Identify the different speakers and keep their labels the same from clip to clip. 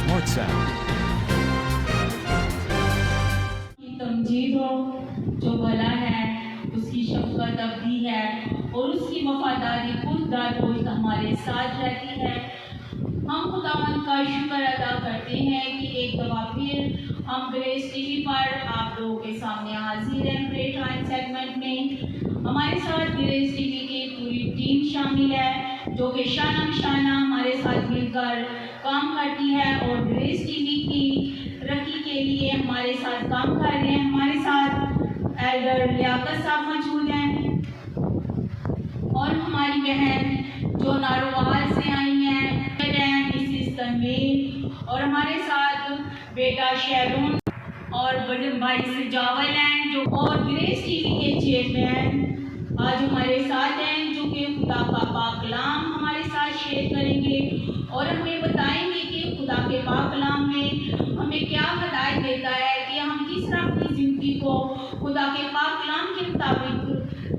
Speaker 1: WhatsApp.
Speaker 2: की तमजीद हो, जो भला है उसकी शफकत अबदी है और उसकी वफादारी खुददार रोज हमारे साथ रहती है। हम खुदावंद का शुक्र अदा करते हैं कि एक दफा फिर हम ग्रेस टीवी पर आप लोगों के सामने हाजिर हैं। प्रे टाइम सेगमेंट में हमारे साथ ग्रेस टीवी की पूरी टीम शामिल है, जो कि शाना हमारे साथ मिलकर काम करती है और ग्रेस टीवी की तरक्की के लिए हमारे साथ काम कर रहे हैं। हमारे साथ एल्डर लियाकत साहब मौजूद हैं और हमारी बहन जो नारोवाल से आई हैं मिसिस तनवीर, और हमारे साथ बेटा शहरून और बड़े भाई सजावल हैं जो और ग्रेस टीवी के चेयरमैन आज हमारे साथ हैं, जो कि खुदा का पाक कलाम हमारे साथ शेयर करेंगे और हमें बताएंगे कि खुदा के पाक कलाम में हमें क्या हदायत देता है कि हम किस तरह अपनी ज़िंदगी को खुदा के पाक कलाम के मुताबिक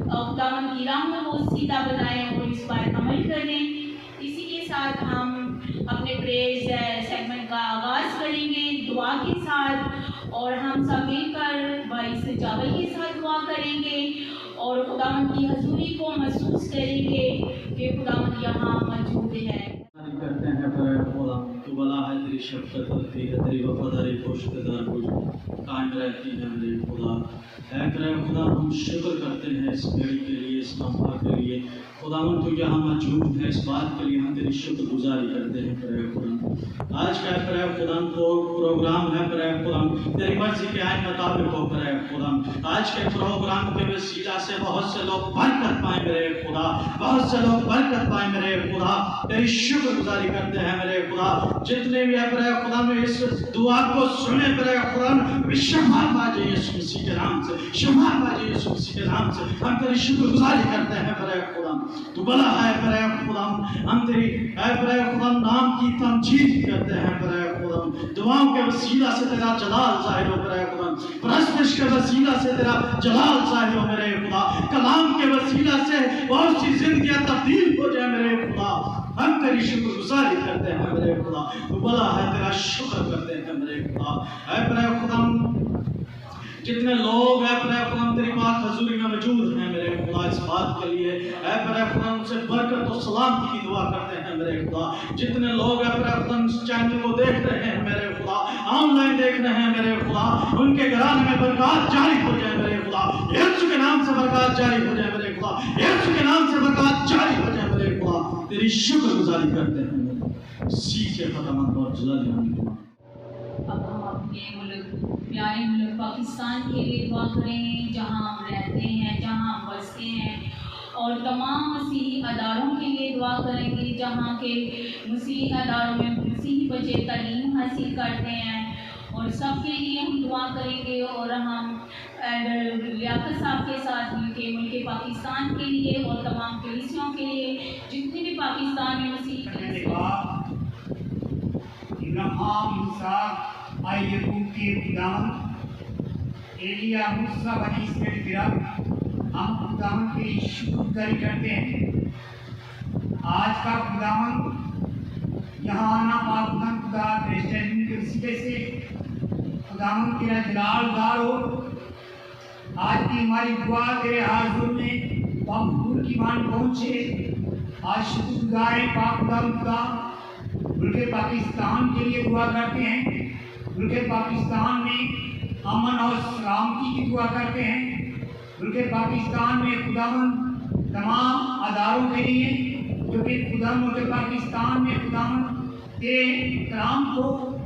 Speaker 2: खुदावंद की राह में वो सीधा बनाएं और इस पर अमल करें। इसी के साथ हम अपने प्रेज सेगमेंट का आगाज़ करेंगे दुआ के साथ, और हम सब मिलकर भाई सजावल के साथ दुआ करेंगे और खुदावंद की हजूरी को महसूस करेंगे कि खुदावंद यहाँ मौजूद है।
Speaker 3: करते हैं पर खुदा तो भला है, तेरी शफ़क़त होती है, तेरी वफादारी पोश्तदार कुछ कायम रहती है मेरे खुदा। ऐ तेरे खुदा हम शुक्र करते हैं इस घड़ी के लिए, इस लम्हा के लिए खुदावन तू यहाँ मौजूद है, इस बात के लिए हम तेरी शुक्रगुजारी करते हैं तेरे खुदा। आज का तेरे खुदा तो प्रोग्राम है तेरे खुदा, तेरी मर्जी के आए मुताबिक हो तेरे खुदा। आज के प्रोग्राम के वसीला से बहुत से लोग बरकत पाए मेरे खुदा, बहुत से लोग बरकत पाए मेरे खुदा। तेरी शुक्रगुजारी करते हैं मेरे खुदा। जितने भी है तेरे खुदा में इस दुआ को सुने तेरे खुदा, शफा बाजे यीशु मसीह के नाम से, शफा बाजे यीशु मसीह के नाम से हम तेरी शुक्रगुजारी करते हैं तेरे खुदा। तू भला है तेरे खुदा, हम तेरी तेरे खुदा नाम की तमजीद करते हैं तेरे खुदा। दुआओं के वसीला से तेरा जलाल ज़ाहिर हो तेरे खुदा, परस्तिश के वसीला से तेरा जलाल ज़ाहिर हो मेरे खुदा, कलाम के वसीला से बहुत सी जिंदगियां तब्दील हो जाए मेरे खुदा। हम तेरी शुक्रगुजारी करते हैं मेरे खुदा। तू भला है, तेरा शुक्र करते हैं मेरे खुदा। ऐ मेरे खुदा जितने लोग हैं मेरे खुदा तेरी पाक हजूरी में मौजूद हैं मेरे खुदा, इस बात के लिए ऐ मेरे खुदा उनसे बरकत और सलामती की दुआ करते हैं मेरे खुदा। जितने लोग हैं मेरे खुदा इस चैनल को देख रहे हैं मेरे खुदा, ऑनलाइन देख रहे हैं मेरे खुदा, उनके घराने में बरकत जारी हो जाए मेरे खुदा। यीशु के नाम से बरकत जारी हो जाए मेरे खुदा, यीशु के नाम से बरकत जारी हो जाए मेरे खुदा। तेरी शुक्रगुजारी करते हैं मेरे सीखे खत्म और जलाली हम।
Speaker 2: अब हम अपने मुल्क प्यारे मुल्क पाकिस्तान के लिए दुआ करें, जहाँ हम रहते हैं, जहाँ हम बसते हैं, और तमाम मसीही अदारों के लिए दुआ करेंगे जहाँ के मसीही अदारों में मसीही बच्चे तालीम हासिल करते हैं, और सब के लिए हम दुआ करेंगे। और हम लियाकत साहब के साथ मिलकर मुल्क पाकिस्तान के लिए और तमाम कलीसियों के लिए जितने भी पाकिस्तान में मसीही
Speaker 4: आयकूब के खुदावन एलिया मूसा बनी इसराइल गिरा, हम खुदावन की शुक्रगुजारी करते हैं। आज का खुदावन यहाँ आना पाक खुदा क्रिश्चियन के वसीले से खुदावन तेरा जलालदार हो। आज की हमारी दुआ तेरे हाज़ुर में मकबूल की मान पहुँचे। आज शुक्रगुजार पाक खुदा मुल्क पाकिस्तान के लिए दुआ करते हैं। मुल्क पाकिस्तान में अमन और सलामती की दुआ करते हैं। मुल्क पाकिस्तान में खुदावन तमाम अदारों के लिए जो कि खुदा मुल्क पाकिस्तान में खुदावन तेरे कलाम को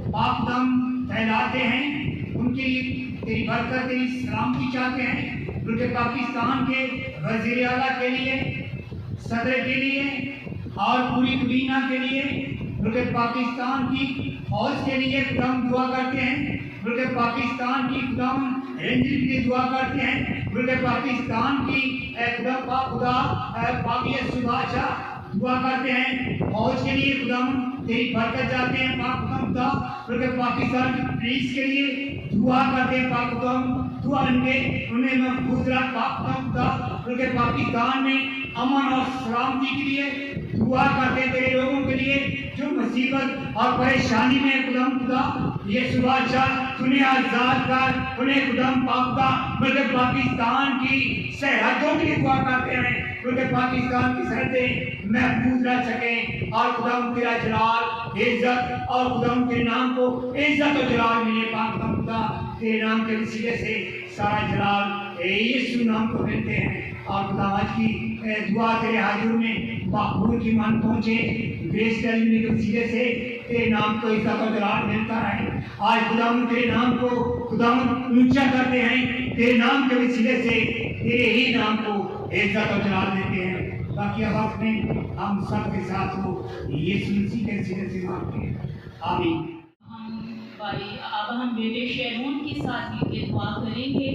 Speaker 4: पाकदम फैलाते हैं, उनके लिए तेरी बरकत तेरी सलामती चाहते हैं। मुल्क पाकिस्तान के वज़ीर आला के लिए, सदर के लिए और पूरी दुनिया के लिए, मुल्क पाकिस्तान की फौज के लिए खुदाम दुआ करते हैं। मुल्क पाकिस्तान की खुदाम रेंजर के लिए दुआ करते हैं। मुल्क पाकिस्तान की खुदा पाकी सुबाशा दुआ करते हैं। फौज के लिए खुदाम तेरी बरकत चाहते हैं पाक खुदा। मुल्क पाकिस्तान की पुलिस के लिए दुआ करते हैं पाक खुदा, दुआ उन्हें महफूज रख पाक खुदा। मुल्क पाकिस्तान में अमन और सलामती के लिए दुआ करते हैं तेरे लोगों के लिए जो मुसीबत और परेशानी में खुदा ये सुबह तूने आजाद कर, उन्हें खुदाम पापा बल्कि पाकिस्तान की सरहदों के लिए दुआ करते हैं बल्कि पाकिस्तान की सरहदें महफूज रह सके और खुदाम तेरा जलाल इज्जत और खुदाम तेरे नाम को इज्जत और जलाल मिले। पाक खुदा तेरे नाम के वसीले से सारा जलाल यीशु नाम को मिलते हैं और खुदा आज की दुआ तेरे हाजिर में बाखूर की मान पहुंचे ग्रेस टेलिमी के वसीले से तेरे नाम को इज्जत और जलाल मिलता रहे। आज खुदाम तेरे नाम को खुदाम ऊंचा करते हैं, तेरे नाम के वसीले से तेरे ही नाम को इज्जत और जलाल देते हैं। बाकी अब अपने हम सब के साथ हो यीशु मसीह के वसीले से मांगते हैं, आमीन।
Speaker 2: अब हम बेटे शेरून के साथ मिलकर दुआ करेंगे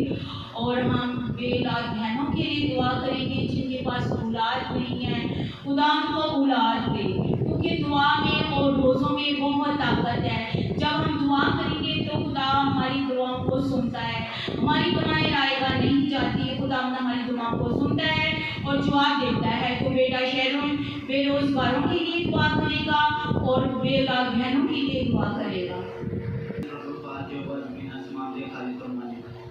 Speaker 2: और हम बेऔलाद बहनों के लिए दुआ करेंगे जिनके पास औलाद नहीं है। खुदा उनको औलाद दे, क्योंकि दुआ में और रोज़ों में बहुत ताकत है। जब हम दुआ करेंगे तो खुदा हमारी दुआओं को सुनता है, हमारी दुआएं लाएगा नहीं जाती है, खुदा हमारी दुआओं को सुनता है और जवाब देता है। तो बेटा शेरून बेरोजगारों के लिए दुआ करेगा और बेऔलाद बहनों के लिए दुआ करेगा।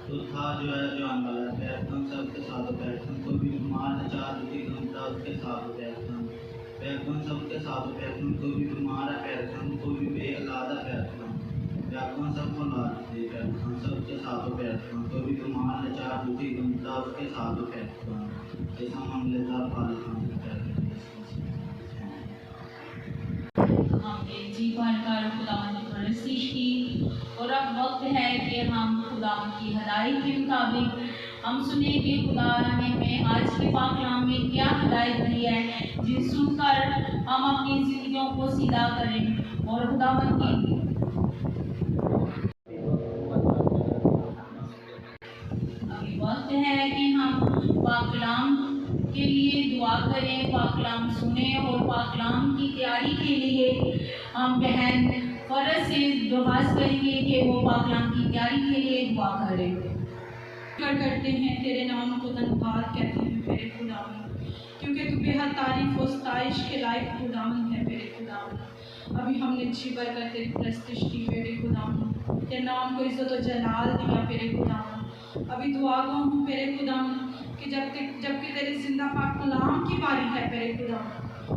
Speaker 3: तो था जो है जो आने वाला है पैरखन सबके साथ पैरखन कोई भी बीमार है 4 घंटा उसके साथ पैरखन सबके साथ पैरखन कोई भी बीमार है पैरखन कोई भी बेऔलाद है पैरखन सबको औलाद दे पैरखन सबके साथ पैरखन कोई भी बीमार है 4 घंटा उसके साथ पैरखन ऐसा मामलेदार पालखन
Speaker 2: हमने जीवन कर खुदावन की परस्तिश की और अब वक्त है कि हम खुदावन की हदायत के मुताबिक हम सुने कि खुदा ने हमें आज के पाक कलाम में क्या हदायत दी है, जिस सुनकर हम अपनी जिंदगियों को सीधा करें और खुदावन की अभी वक्त है कि हम पाक कलाम के लिए दुआ करें, पाक कलाम सुने और पाक कलाम की तैयारी के लिए हम बहन फरज से दरख्वास्त करेंगे कि वो पाक कलाम की तैयारी के लिए दुआ करें।
Speaker 1: करते हैं तेरे नाम को धन्यवाद कहते हैं मेरे खुदावन, क्योंकि तू बेहद तारीफ और सताइश के लायक खुदावन है मेरे खुदावन। अभी हमने जी भर कर तेरी प्रस्तिश की मेरे खुदावन, तेरे नाम को इज्जत और जलाल दिया मेरे खुदावन। अभी दुआ गो हूँ मेरे खुदावन कि जबकि तेरे जिंदा पाक कलाम की बारी है मेरे खुदावन,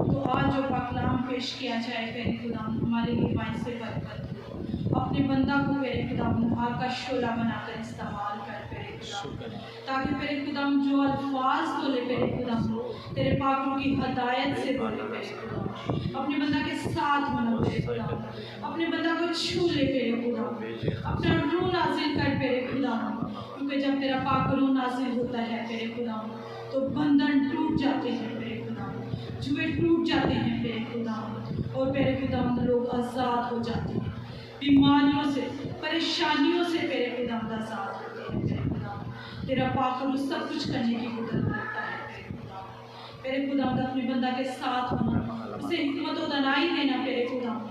Speaker 1: तो आज जो पाक कलाम पेश किया जाए मेरे खुदावन हमारे लिए बाइस से बरकत हो। अपने बंदा को मेरे खुदावन आग का शोला बनाकर इस्तेमाल कर मेरे खुदावन, ताकि मेरे खुदावन जो अल्फाज बोले मेरे खुदावन तेरे पाकों की हदायत से बोले मेरे खुदावन। अपने बंदा के साथ होना मेरे खुदावन, अपने बंदा को छू ले मेरे खुदावन, अपना रूह नाजिल कर मेरे खुदावन, क्योंकि जब तेरा पाक रूह नाजिल होता है मेरे खुदावन तो बंधन टूट जाते हैं मेरे खुदावन, जुए टूट जाते हैं मेरे खुदावन और मेरे खुदावन लोग आज़ाद हो जाते हैं, बीमारियों से परेशानियों से मेरे खुदावन आज़ाद होते हैं मेरे खुदावन। तेरा पाक रूह सब कुछ करने की कुदरत रखता है मेरे खुदावन। अपने बंदा के साथ होना, उसे हिकमत और दानाई देना मेरे खुदावन,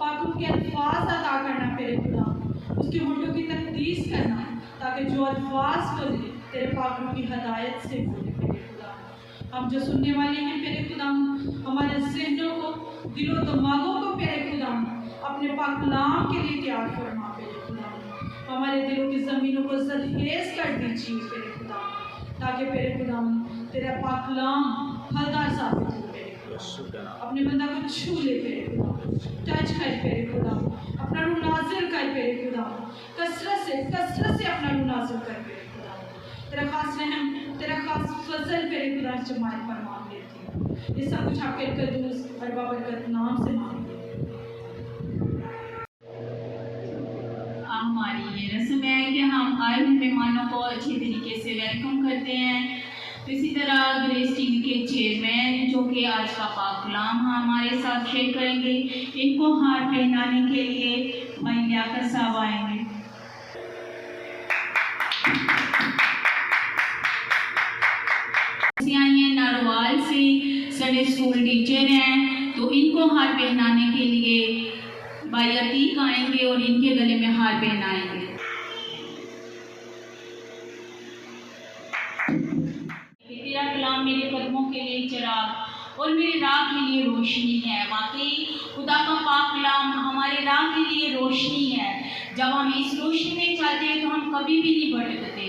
Speaker 1: पाक रूह के अल्फाज अदा करना मेरे खुदावन, उसके होठों की तकदीस करना, ताकि जो अल्फाज बोले तेरे पाक रूह की हदायत से बोले मेरे खुदावन। हम जो सुनने वाले हैं मेरे खुदावन, हमारे ज़हनों को दिलों दिमागों को मेरे खुदावन अपने पाक कलाम के लिए तैयार फरमा मेरे खुदावन। हमारे दिलों की ज़मीनों को ज़रखेज़ कर दीजिए मेरे खुदावन, ताकि मेरे खुदावन तेरा पाक कलाम फलदार साबित हो मेरे खुदावन। अपने बंदा को छू ले मेरे खुदावन, टच कर मेरे खुदावन, अपना रूह नाजिल कर मेरे खुदावन, कसरत से अपना रूह नाजिल कर मेरे खुदावन। तेरा खास रहम, तेरा खास फजल मेरे खुदा जमात पर मांग लेती हूँ। ये सब कुछ आपके कदूस और बाबरकत नाम से मांगते हैं।
Speaker 2: हमारी ये रस्म है कि हम आए हुए मेहमानों को अच्छे तरीके से वेलकम करते हैं। तो इसी तरह ग्रेस टीवी के चेयरमैन जो कि आज का पाक कलाम हमारे साथ शेयर करेंगे, इनको हार पहनाने के लिए भाई लियाकत साहब आएंगे। नारवाल से संडे स्कूल टीचर हैं, तो इनको हार पहनाने के लिए भाई अतीक आएंगे और इनके गले में हार पहनाएंगे। तेरा कलाम मेरे कदमों के लिए चिराग और मेरी राह के लिए रोशनी है। वाकई खुदा का पाक कलाम हमारे राह के लिए रोशनी है। जब हम इस रोशनी में चलते हैं तो हम कभी भी नहीं भटकते,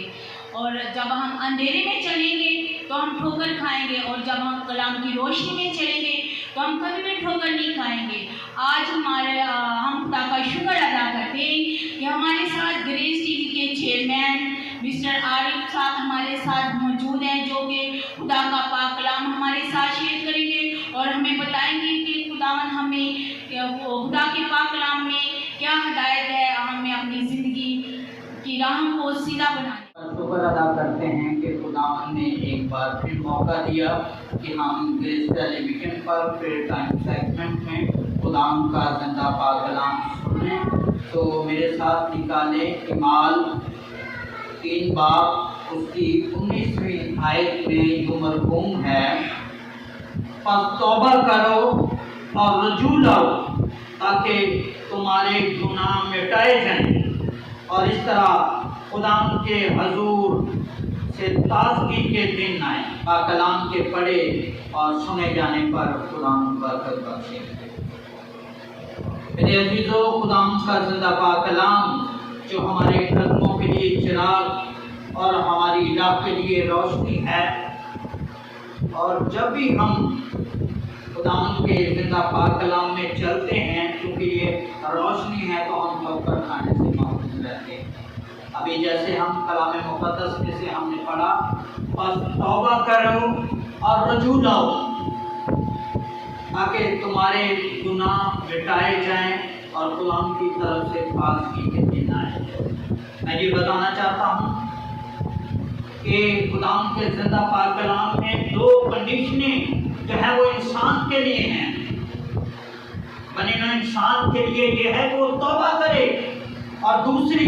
Speaker 2: और जब हम अंधेरे में चलेंगे तो हम ठोकर खाएंगे, और जब हम कलाम की रोशनी में चलेंगे तो हम कभी भी ठोकर नहीं खाएंगे। आज हम खुदा का शुक्र अदा करते हैं कि हमारे साथ ग्रेस टीवी के चेयरमैन मिस्टर आरिफ साहब हमारे साथ मौजूद हैं, जो कि खुदा का पाक कलाम हमारे साथ शेयर करेंगे और हमें बताएंगे कि खुदावन हमें खुदा के पाक कलाम में क्या हिदायत है, हमें अपनी ज़िंदगी की राह को सीधा बनाने।
Speaker 5: शुक्र अदा करते हैं कि खुदावन ने एक बार फिर मौका दिया कि हम ग्रेस टेलीविजन पर प्रेयर टाइम सेगमेंट में खुदावन का जिंदा पाक कलाम सुनें। तो मेरे साथ निकाले इमाल 3 बाब उसकी 19वीं आयत में जो मरहूम है, बस तौबा करो और रजू लाओ ताकि तुम्हारे गुनाह मिटाए जाएं, और इस तरह खुदा के हजूर से ताज़गी के दिन आए। कलाम के पढ़े और सुने जाने पर खुदा बरकत बख्शे। मेरे अजीजों, खुदा का जिंदा पाक कलाम जो हमारे कदमों के लिए चिराग और हमारी राह के लिए रोशनी है, और जब भी हम खुदा के जिंदा पाक कलाम में चलते हैं, क्योंकि ये रोशनी है, तो हम ठोकर खाने से महफूज रहते हैं। अभी जैसे हम कलाम मुक़द्दस में से हमने पढ़ा, बस तौबा करो और रजू लाओ ताकि तुम्हारे गुनाह मिटाए जाएं और खुदा की तरफ से ताज़गी के दिन आए। मैं ये बताना चाहता हूँ कि खुदा के जिंदा पाक कलाम में 2 कंडीशनें जो है वो इंसान के लिए हैं। बने ना इंसान के लिए ये है कि वो तौबा करे, और दूसरी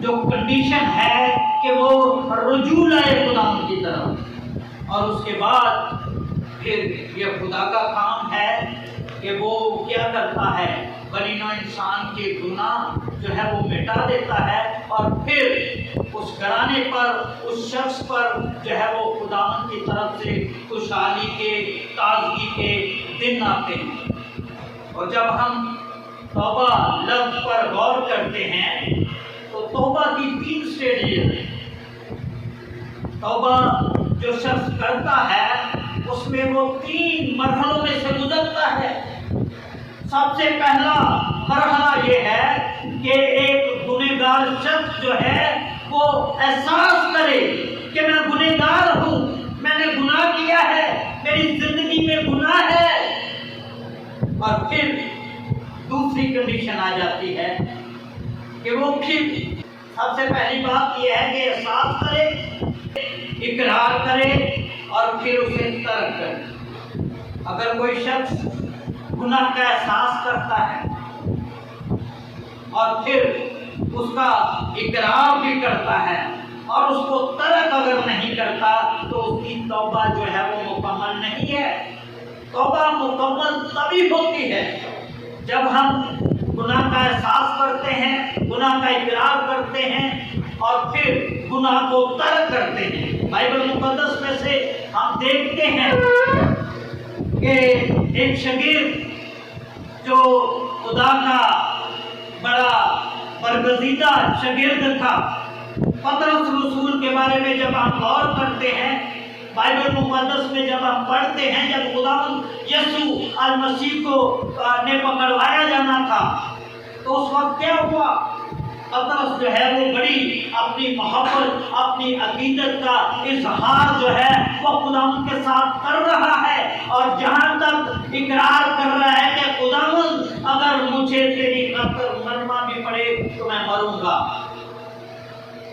Speaker 5: जो कंडीशन है कि वो रुजू लाए खुदा की तरफ। और उसके बाद फिर ये खुदा का काम है कि वो क्या करता है, बनी नौ इंसान के गुनाह जो है वो मिटा देता है, और फिर उस घराने पर, उस शख्स पर जो है वो खुदा की तरफ से खुशहाली के, ताजगी के दिन आते हैं। और जब हम तौबा लफ्ज़ पर गौर करते हैं तो तौबा की 3 स्टेजेस हैं। तौबा जो शख्स करता है उसमें वो 3 मरहलों में से गुजरता है। सबसे पहला मरहला ये है कि एक गुनहगार शख्स जो है वो एहसास करे कि मैं गुनहगार हूँ, मैंने गुनाह किया है, मेरी जिंदगी में गुनाह है। और फिर दूसरी कंडीशन आ जाती है कि वो फिर सबसे पहली बात यह है कि एहसास करे, इकरार करे और फिर उसे तर्क करे। अगर कोई शख्स गुनाह का एहसास करता है और फिर उसका इकरार भी करता है और उसको तर्क अगर नहीं करता तो उसकी तौबा जो है वो मुकम्मल नहीं है। तौबा मुकम्मल तभी होती है जब हम गुनाह का एहसास करते हैं, गुनाह का इकरार करते हैं और फिर गुनाह को तर्क करते हैं। बाइबल मुक़द्दस में से हम देखते हैं कि एक शागिर्द जो खुदा का बड़ा बरगज़ीदा शागिर्द था, पतरस रसूल के बारे में जब हम गौर करते हैं, बाइबल मुक़द्दस में जब हम पढ़ते हैं, जब खुदावंद यीशु अल मसीह को ने पकड़वाया जाना था तो उस वक्त क्या हुआ? पतरस जो है वो बड़ी अपनी मोहब्बत, अपनी अकीदत का इजहार जो है वो खुदावंद के साथ कर रहा है और जहाँ तक इकरार कर रहा है कि खुदावंद अगर मुझे तेरी खातिर मरना भी पड़े तो मैं मरूंगा।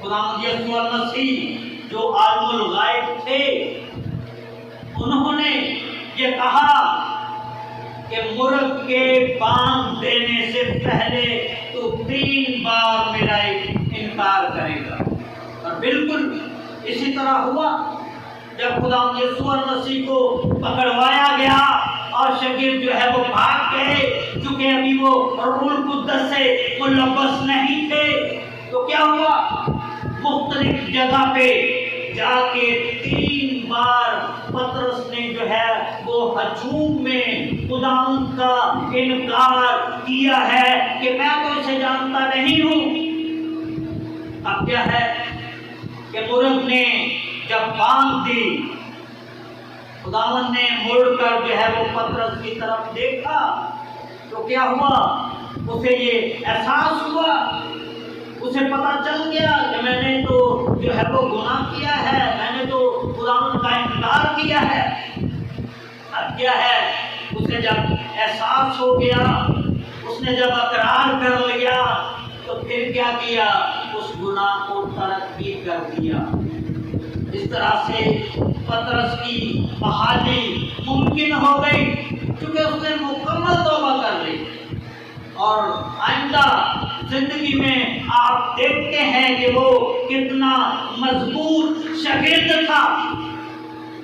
Speaker 5: खुदावंद यीशु अल मसीह जो आलमुल गायब थे, उन्होंने ये कहा कि मुर्ग के बांग देने से पहले तो 3 बार मेरा इनकार करेगा। और बिल्कुल इसी तरह हुआ जब खुदा यीशु मसीह को पकड़वाया गया और शागिर्द जो है वो भाग गए, क्योंकि अभी वो रूह कुद्दस से मुलव्वस नहीं थे। तो क्या हुआ? मुख्तलिफ जगह पे जाके 3 बार पतरस ने जो है वो हजूम में खुदावंद का इनकार किया है कि मैं तो इसे जानता नहीं हूँ। अब क्या है कि मुर्ग ने जब बांध दी, खुदावंद ने मुड़कर जो है वो पतरस की तरफ देखा तो क्या हुआ, उसे ये एहसास हुआ, उसे पता चल गया कि मैंने तो जो है वो गुनाह किया है, मैंने तो खुदावंद का इनकार किया है। अब क्या है, उसे जब एहसास हो गया, उसने जब अकरार कर लिया तो फिर क्या किया, उस गुनाह को तर्क भी कर दिया। इस तरह से पतरस की बहाली मुमकिन हो गई क्योंकि उसने मुकम्मल तौबा कर ली। और आइंदा जिंदगी में आप देखते हैं कि वो कितना मजबूत शागिर्द था,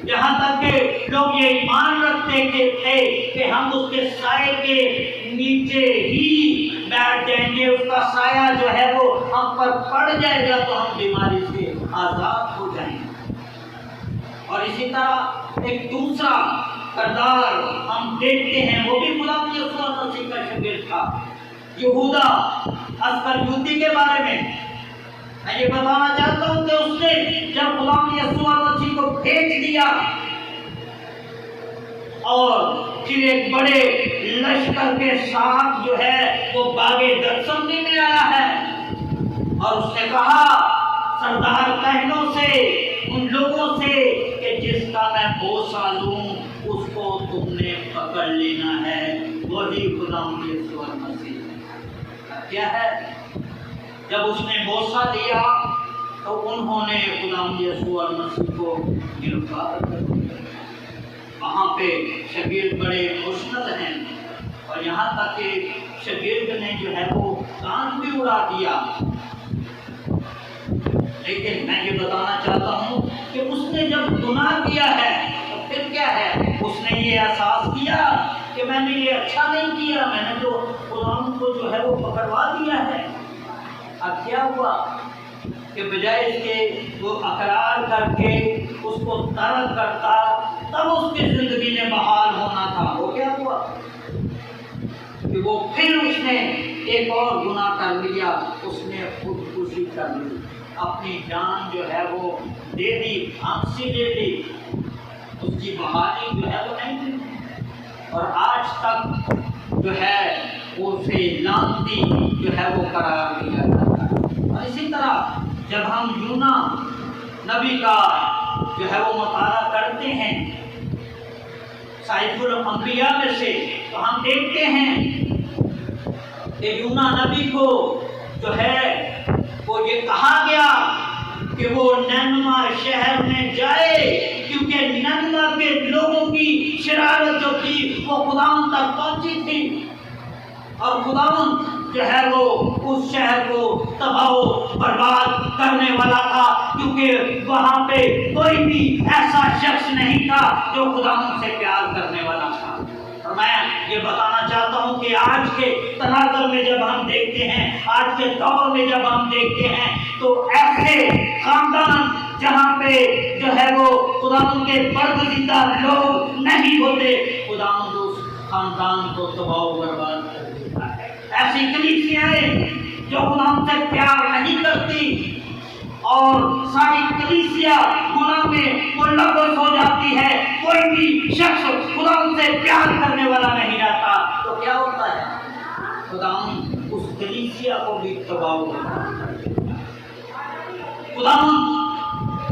Speaker 5: यहाँ तक कि लोग ये ईमान रखते थे कि हम उसके साए के नीचे ही बैठ जाएंगे, उसका साया जो है वो हम पर पड़ जाएगा तो हम बीमारी से आजाद हो जाएंगे। और इसी तरह एक दूसरा किरदार हम देखते हैं, वो भी गुलाम यीशु मसीह का शागिर्द था, यहूदा अस्करियोती के बारे में मैं ये बताना चाहता हूँ कि उसने जब गुलाम यीशु मसीह को भेज दिया और फिर एक बड़े लश्कर के साथ जो है वो बागे गतसमनी में आया है और उसने कहा सरदार कहनों से, उन लोगों से कि जिसका मैं बोसा लूं उसको तुमने पकड़ लेना है, वही गुलाम यीशु मसीह। क्या है, जब उसने बोसा लिया तो उन्होंने गुलाम यीशु मसीह को गिरफ्तार कर दिया। वहाँ पे शागिर्द बड़े खुशनद हैं और यहाँ तक कि शागिर्द ने जो है वो कान भी उड़ा दिया। लेकिन मैं ये बताना चाहता हूँ कि उसने जब गुनाह किया है तो फिर क्या है, उसने ये एहसास किया कि मैंने ये अच्छा नहीं किया, मैंने तो गुलाम को जो है वो पकड़वा दिया है। अब क्या हुआ कि बजाय इसके वो अकरार करके उसको तर्क करता तब उसकी जिंदगी में बहाल होना था, वो क्या हुआ कि वो फिर उसने एक और गुनाह कर लिया, उसने खुदकुशी कर ली, अपनी जान जो है वो दे दी, फांसी ले ली, उसकी बहाली जो है वो नहीं हुई और आज तक जो है उसे लानती जो है वो करार दिया जाता है। और इसी तरह जब हम यूना नबी का जो है वो मुताला करते हैं साइफुल अंबिया में से, तो हम देखते हैं कि यूना नबी को जो है वो ये कहा गया कि वो नैनवा शहर में जाए क्योंकि नैनवा के लोगों की शरारत जो थी वो खुदावंद तक पहुंची थी और खुदावंद जो है वो उस शहर को तबाह बर्बाद करने वाला था क्योंकि वहाँ पे कोई भी ऐसा शख्स नहीं था जो खुदावंद से प्यार करने वाला था। और मैं ये बताना चाहता हूँ कि आज के तनाज़ुर में जब हम देखते हैं, आज के दौर में जब हम देखते हैं तो ऐसे खानदान जहाँ पे जो है वो खुदावंद के बरगुज़ीदा लोग नहीं होते, खुदावंद उस खानदान को तबाह बर्बाद कर देता है। ऐसी कलीसियाएं जो खुदावंद से प्यार नहीं करती और सारी कलीसिया गुनाह में मुलव्वस हो जाती है, कोई भी शख्स खुदावंद से प्यार करने वाला नहीं रहता, तो क्या होता है, खुदावंद उस कलीसिया को भी तबाह कर देता है, खुदावंद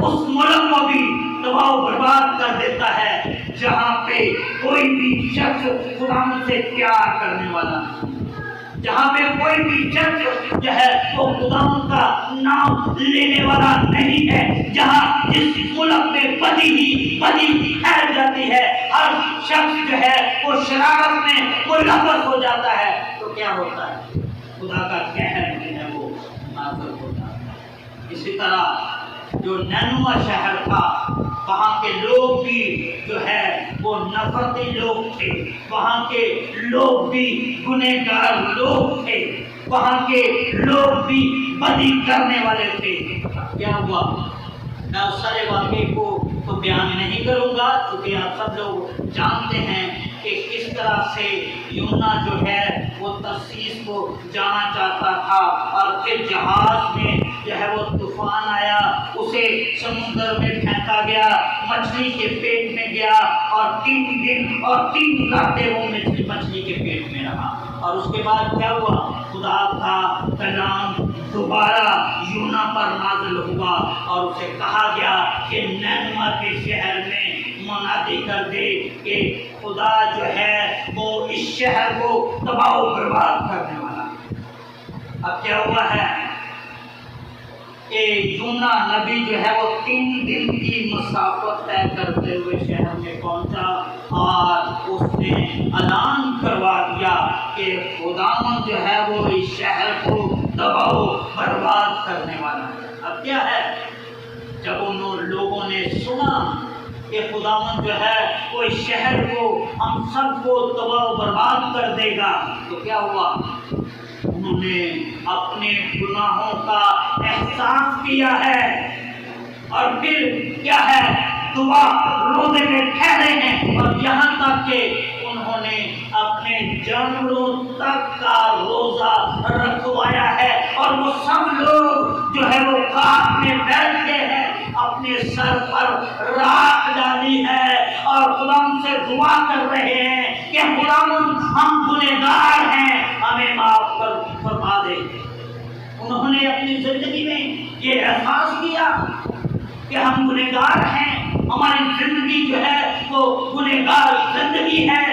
Speaker 5: उस मुल्क को भी तबाह बर्बाद कर देता है जहाँ पे कोई भी शख्स खुदावंद से प्यार करने वाला नहीं, जहाँ पे कोई भी शख्स जो है वो खुदावंद का नाम लेने वाला नहीं है, जहाँ जिस मुल्क में बदी ही बदी फैल जाती है, हर शख्स जो है वो शरारत में मुलव्वस हो जाता है, तो क्या होता है, खुदा का कहर जो है वो नाज़िल होता है। इसी तरह जो नैनवा शहर था वहाँ के लोग भी जो है वो नफरती लोग थे, वहाँ के लोग भी गुनहगार लोग थे, वहाँ के लोग भी बदी करने वाले थे। क्या हुआ, मैं उस सारे वाक़े को उसको बयान नहीं करूँगा, क्योंकि आप सब लोग जानते हैं कि किस तरह से यूना जो है वो तरसीस को जाना चाहता था, और फिर जहाज में जो है वो तूफान आया, उसे समुद्र में फेंका गया, मछली के पेट में गया, और 3 दिन और 3 रातें वो मछली के पेट में रहा। और उसके बाद क्या हुआ, खुदा का कलाम दोबारा यूना पर नाज़िल हुआ और उसे कहा गया कि नैनवा के शहर में मुनादी कर दे कि खुदा जो है वो इस शहर को तबाह बर्बाद करने वाला है। अब क्या हुआ है कि यूना नबी जो है वो 3 दिन की मुसाफत तय करते हुए शहर में पहुंचा और उसने ऐलान करवा दिया कि खुदावंद जो है वो इस शहर को तबाह बर्बाद करने वाला है। अब क्या है, जब उन लोगों ने सुना कि खुदावंद जो है वो इस शहर को हम सबको तबाह बर्बाद कर देगा, तो क्या हुआ, उन्होंने अपने गुनाहों का एहसास किया है और फिर क्या है, दुआ रोज़े में ठहरे हैं, और यहाँ तक कि उन्होंने अपने जानवरों तक का रोज़ा रखवाया है, और वो सब लोग जो है वो खाट में बैठे हैं, अपने सर पर राख डाली है और खुदाम से दुआ कर रहे हैं कि खुदाम हम गुनहगार हैं, हमें माफ फरमा दे। उन्होंने अपनी जिंदगी में ये एहसास किया कि हम गुनहगार हैं, हमारी जिंदगी जो है वो गुनहगार जिंदगी है,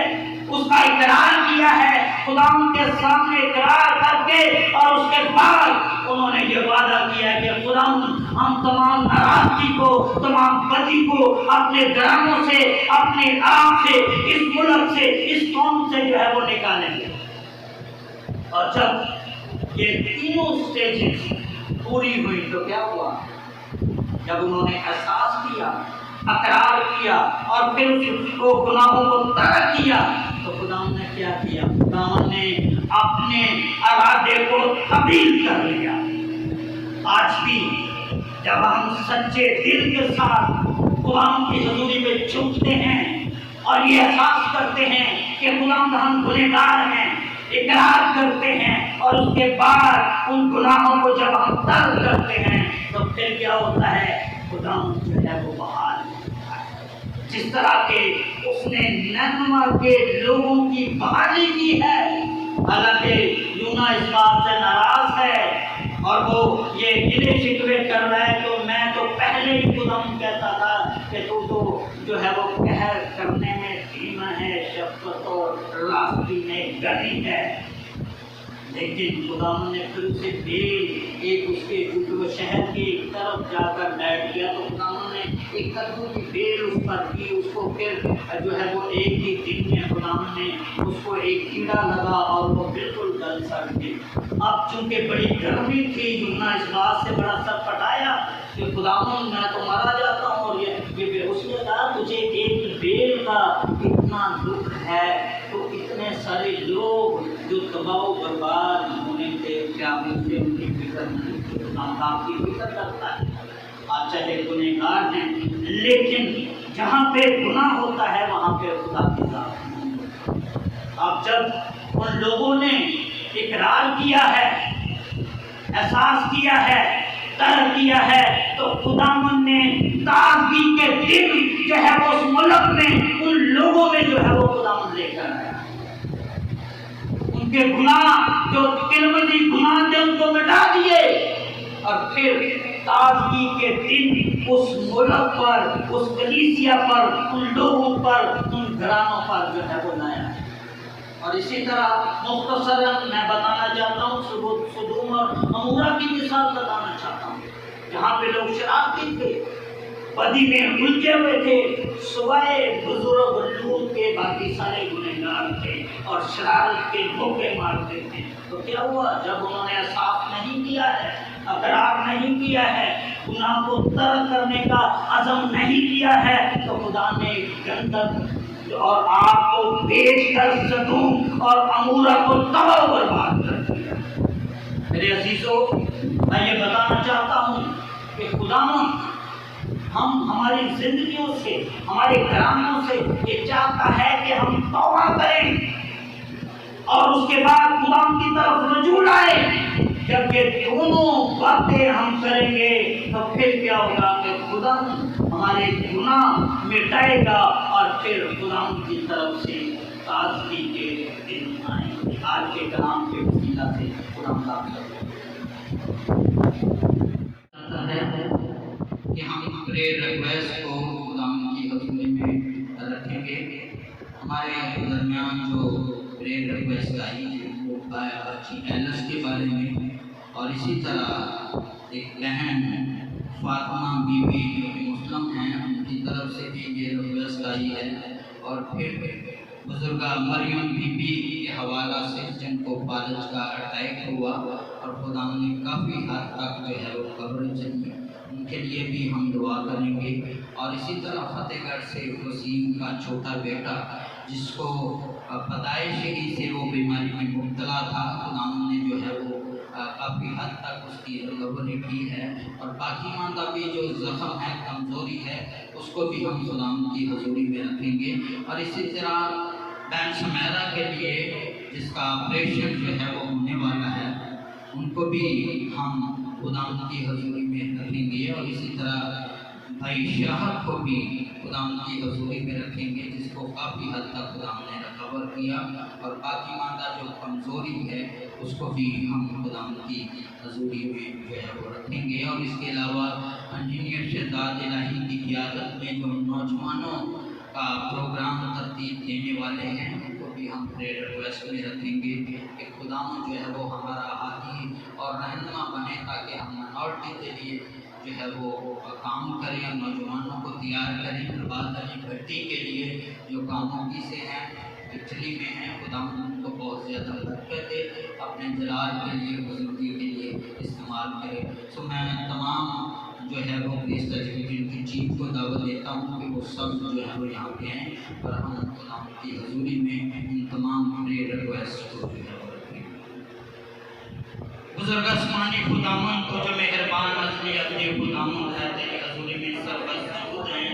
Speaker 5: उसका इकरार किया है खुदाम के सामने इकरार करके, और उसके बाद उन्होंने ये वादा किया कि खुदाम हम तमाम नाराजगी को, तमाम बदी को अपने घरानों से, अपने आप से, इस मुल्क से, इस कौम से जो है वो निकालेंगे। और जब ये तीनों स्टेजेस पूरी हुई तो क्या हुआ, जब उन्होंने एहसास किया, अकरार किया और फिर उसको गुनाहों को तर्क किया, तो खुदा ने क्या किया, खुदा ने अपने इरादे को तब्दील कर लिया। आज भी जब हम सच्चे दिल के साथ खुदा की हजूरी में झुकते हैं और ये एहसास करते हैं कि खुदा हम गुनहगार हैं, इकरार करते हैं, और उसके बाद उन गुनाहों को जब हम तर्क करते हैं तो फिर क्या होता है, खुदा जो है वो बहाल होता है। जिस तरह के उसने नैनवा के लोगों की बहाली की है, हालांकि यूना इस बात से नाराज है और वो ये गिले शिकवे कर रहा है, तो मैं तो पहले ही खुदा कहता था कि तू तो जो है वो कहर करने में धीमा है, शफकत और रास्ती में गनी है। लेकिन खुदा ने फिर उसे एक उसके जो शहर की तरफ जाकर बैठ गया, तो खुदा ने एक कद्दू की बेल उस पर की, उसको फिर जो है वो एक ही दिन में खुदा ने उसको एक कीड़ा लगा और वो बिल्कुल गल सड़ गई। अब चूंकि बड़ी गर्मी थी, यूना इस बात से बड़ा सटपटाया कि खुदावन मैं तो मारा जाता हूँ, और ये उसने कहा तुझे एक बेल का इतना दुख है, तो इतने सारे लोग जो तबाह बर्बाद होने से क्या मुझसे उनकी फिक्र नहीं, नाम की फिक्र करता है। आप चाहे गुनहगार हैं, लेकिन जहाँ पे गुनाह होता है वहाँ पे खुदा की ज़ात। अब जब उन लोगों ने इकरार किया है, एहसास किया है, तर्क किया है, तो खुदावन ने ताज़गी के दिन जो है वो उस मुल्क में उन लोगों में जो है वो खुदावन लेकर आया। उनके गुनाह जो किलमती गुनाह थे उनको मिटा दिए, और फिर ताज़गी के दिन उस मुल्क पर, उस कलीसिया पर, उन लोगों पर, उन घरानों पर जो है वो लाया। और इसी तरह मुख्तसरन मैं बताना चाहता हूँ, सदूम और अमूरा की मिसाल बताना चाहता हूँ, जहाँ पे लोग शरारती थे, बदी में उलझे हुए थे, सुवाए बुजुर्ग लूत के बाकी सारे गुनहगार थे और शरारत के धोखे मारते थे। तो क्या हुआ, जब उन्होंने एहसास नहीं किया है, अकरार नहीं किया है, गुनाह को तर्क करने का अज़म नहीं किया है, तो खुदा ने गंधक और आग को भेज कर सदूम और अमूरा को तबाह बर्बाद कर दिया। मेरे अजीजों, मैं ये बताना चाहता हूँ कि खुदावंद ہم ہماری زندگیوں سے ہمارے گھرانوں سے یہ چاہتا ہے کہ ہم توبہ کریں اور اس کے بعد خدا کی طرف رجوع لائیں۔ جب یہ دونوں باتیں ہم کریں گے تو پھر کیا ہوگا کہ خدا ہمارے گناہ مٹائے گا اور پھر خدا کی طرف سے تازگی کے دن آئیں گے۔ آج کے کلام کے وسیلہ سے خدا کہ ہم پریئر ریکویسٹ کو خدا کی حضوری میں رکھیں گے۔ ہمارے درمیان جو پریئر ریکویسٹ آئی ہے وہ بچی ایلس کے بارے میں، اور اسی طرح ایک بہن فاطمہ بی بی جو کہ مسلم ہیں ان کی طرف سے بھی یہ ریکویسٹ آئی ہے، اور پھر بزرگہ مریم بی بی کے حوالہ سے جن کو فالج کا اٹیک ہوا اور خدا نے کافی حد تک جو ہے وہ کوریج دی، ان کے لیے بھی ہم دعا کریں گے۔ اور اسی طرح فتح گڑھ سے وسیم کا چھوٹا بیٹا جس کو پیدائش ہی سے وہ بیماری میں مبتلا تھا، خدا نے جو ہے وہ کافی حد تک اس کی ریکوری کی ہے، اور باقی ماندہ بھی جو زخم ہے کمزوری ہے اس کو بھی ہم خدا کی حضوری میں رکھیں گے۔ اور اسی طرح بہن سمیرا کے لیے جس کا آپریشن جو ہے وہ ہونے والا ہے ان کو بھی ہم خدا کی حضوری میں رکھیں گے، اور اسی طرح بھائی شاہد کو بھی خدا کی حضوری میں رکھیں گے جس کو کافی حد تک خدا نے ریکور کیا، اور باقی ماندہ جو کمزوری ہے اس کو بھی ہم خدا کی حضوری میں جو ہے وہ رکھیں گے۔ اور اس کے علاوہ انجینئر شہزاد الہی کی قیادت میں جو نوجوانوں کا پروگرام ترتیب دینے والے ہیں ان کو بھی ہم پریئر ریکویسٹ میں رکھیں گے کہ خدا جو ہے وہ ہمارا ہادی اور رہنما بنے تاکہ ہم مائنورٹی کے لیے جو ہے وہ کام کریں اور نوجوانوں کو تیار کریں۔ بعض بھٹی کے لیے جو کاموں کی سے ہیں اٹلی میں ہیں، خدا ان کو بہت زیادہ برکت دے، اپنے جلال کے لیے بزرگی کے لیے استعمال کرے۔ سو میں تمام جو ہے وہ پولیس ایجوکیشن کی چیف کو دعوت دیتا ہوں کہ وہ سب جو ہے وہ یہاں پہ ہیں اور ہم خدا کی حضوری میں ان تمام پریئر ریکویسٹ کو جو ہے وہ رکھیں۔ بزرگ آسمانی خداوند کو جو مہربان اصلی اپنے خداوند ہے تیری حضوری میں سب موجود ہیں،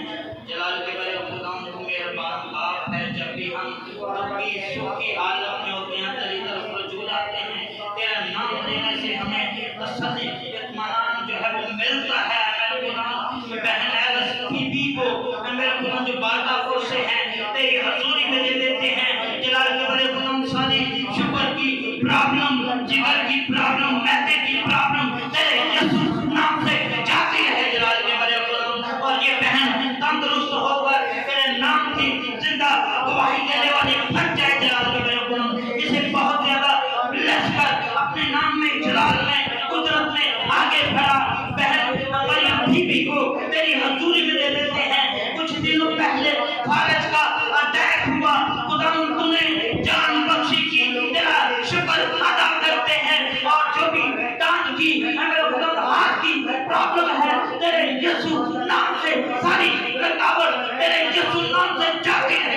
Speaker 5: جلال کے بڑے خداوند کو مہربان باپ ہے، جب بھی ہم اپنی سکھ کی حالت میں ہوتے ہیں تیری طرف رجوع آتے ہیں، تیرا نام لینے سے ہمیں تسلی اطمینان جو ہے وہ ملتا ہے۔ میرے خداوند بہن ایلس بی بی کو میرے خداوند جو باردہ کو سے ہیں تیری حضوری میں دے دیتے ہیں، جلال کے بڑے خداوند ساری شوگر کی پرابلم، جگر کی پرابلم، میدے کی پرابلم تیرے یسوع نام سے جاتی ہے جلال کے بڑے خداوند، اور یہ بہن تندرست ہو کر تیرے نام کی زندہ گواہی دینے والی بن جائے جلال کے بڑے خداوند، اسے بہت زیادہ بلیس کر اپنے نام میں جلال میں قدرت میں آگے بڑھا۔ بہن مریم بی بی کو تیری حضوری میں دے دیتے ہیں، کچھ دنوں پہلے فالج کا اٹیک ہوا، خداوند تو نے جان بخشی کی، تیرا شکر ادا کرتے ہیں، اور جو بھی ٹانگ کی میرے خداوند ہاتھ کی پرابلم ہے تیرے یسوع نام سے ساری رکاوٹ تیرے یسوع نام سے جاتی ہے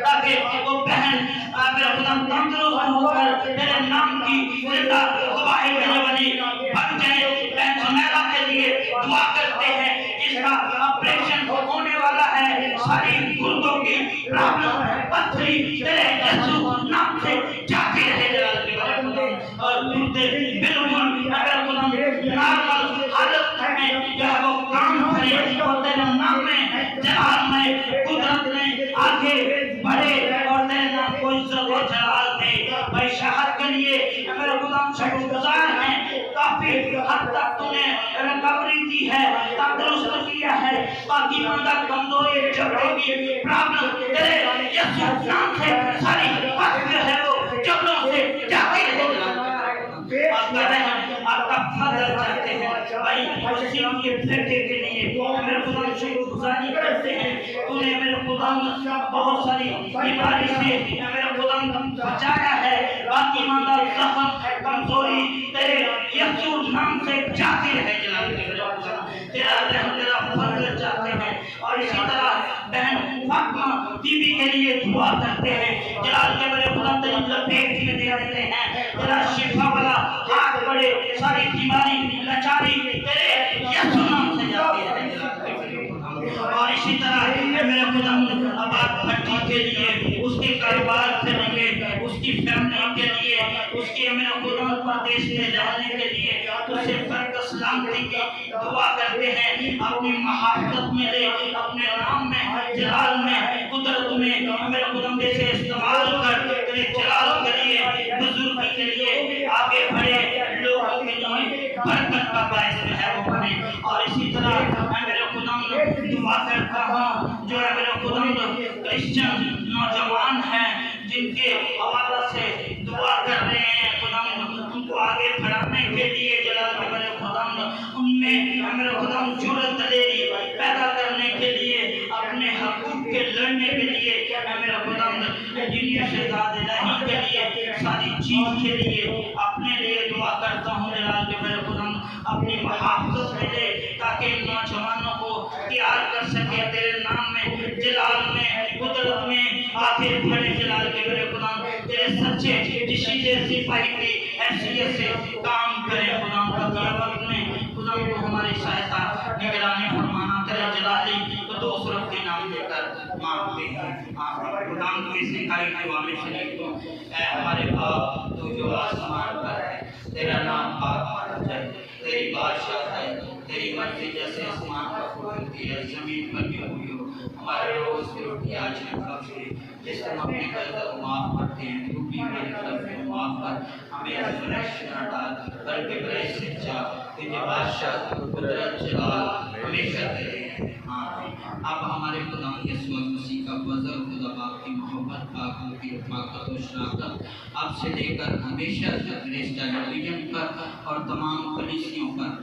Speaker 5: تاکہ وہ بہن میرے خداوند تندرست ہو کر تیرے نام کی زندہ گواہی دینے والی بن جائے۔ بہن سمیرا کے لیے دعا کرتے ہیں جس کا آپریشن ہونے والا ہے، ساری گردوں کی پرابلم پتھری تیرے یسوع نام سے جاتی رہے جلال کے بڑے خداوند، اور گردے بالکل اگر خداوند نارمل حالت میں جو ہے وہ کام کرے اور تیرے نام میں جلال میں قدرت میں آگے بڑھے اور تیرے نام کو عزت و جلال دے۔ بھائی شہد کے لیے میرے خداوند شکر گزار ہیں، کافی حد تک تو نے ریکوری دی ہے، تندرست کیا ہے، باقی ماندہ کمزوری جبڑوں کی پرابلم تیرے یسوع نام سے ساری بات جو ہے وہ جبڑوں سے جاتی رہے۔ آپ کا رحم آپ کا فضل چاہتے ہیں بھائی، اسی کے بیٹے کے لیے میرے خدا شکر گزاری کرتے ہیں، تو نے میرے خدا بہت ساری بیماری سے میرے خدا بچایا ہے، باقی ماندہ زخم کمزوری تیرے یسوع نام سے جاتی رہے جلال کے خدا، تیرا رحم تیرا فضل چاہتے ہیں۔ اور اسی طرح بہن فاطمہ بی بی کے لیے دعا کرتے ہیں، جلال کے بڑے خدا تیری لپیٹ میں دے دیتے ہیں، تیرا شفا والا ہاتھ بڑے ساری بیماری لاچاری تیرے یسوع نام سے جاتی ہے۔ کے لیے، اس کے کاروبار کے لیے، اس کی فیملی کے لیے، اس کے میرے خدا پردیش میں رہنے کے لیے اسے برکت سلامتی کی دعا کرتے ہیں، اپنی محافظت میں لے، اپنے نام میں، جلال میں، قدرت میں میرے خدا سے استعمال کر، تیرے جلال کے لیے، بزرگی کے لیے، آگے بڑھے لوگوں کے لیے برکت کا باعث ہے وہ بنے۔ اور اسی طرح میں میرے خدا دعا کرتا ہوں جو ہے میرے خدا کرسچن نوجوان ہیں جن کے حوالہ سے دعا کر رہے ہیں، خدا ان کو آگے بڑھانے کے لیے جلال میں میرے خدا ان میں میرے خدا جرأت دلیری پیدا کرنے کے لیے، اپنے حقوق کے لڑنے کے لیے میرے خدا دنیا سے زیادہ الہی کے لیے، ساری چیز کے لیے اپنے لیے دعا کرتا ہوں جلال کے میرے خدا اپنی محافظت میں لے، تاکہ نوجوانوں کو تیار کر سکے تیرے نام میں، جلال میں، قدرت میں آگے بڑھے جلال کے میرے خدا تیرے سچے جشیدے سپاہی کی حیثیت سے کام کرے خدا کا وقت میں خدا کو ہماری سہایتا نگرانی فرمانا تیرے جلالی قدوس رب کے نام لے کر مانگتے ہیں آمین۔ خدا تو اس نے کہا کہ وامِ شریف کو اے ہمارے باپ تو جو آسمان پر ہے، تیرا نام پاک مانا جائے، تیری بادشاہ ہے، تیری مرضی جیسے آسمان پر ہوتی ہے زمین پر بھی ہوئی ہو، ہمارے روز کی روٹی آج ہمیں بخش، جس ہم اپنے غلطیوں کو معاف کرتے ہیں تو بھی میری طرف سے معاف کر، ہمیں آزمائش نہ ڈال بلکہ برائی سے بچا، تیرے بادشاہ قدرت جلال ہمیشہ تیرے ہیں آمین۔ اب ہمارے خدا یسوع مسیح کا فضل، خدا باپ کی محبت، پاکوں کی رفاقت و شراکت اب سے لے کر ہمیشہ تک رشتہ ٹیلی ویژن پر اور تمام کلیسیوں پر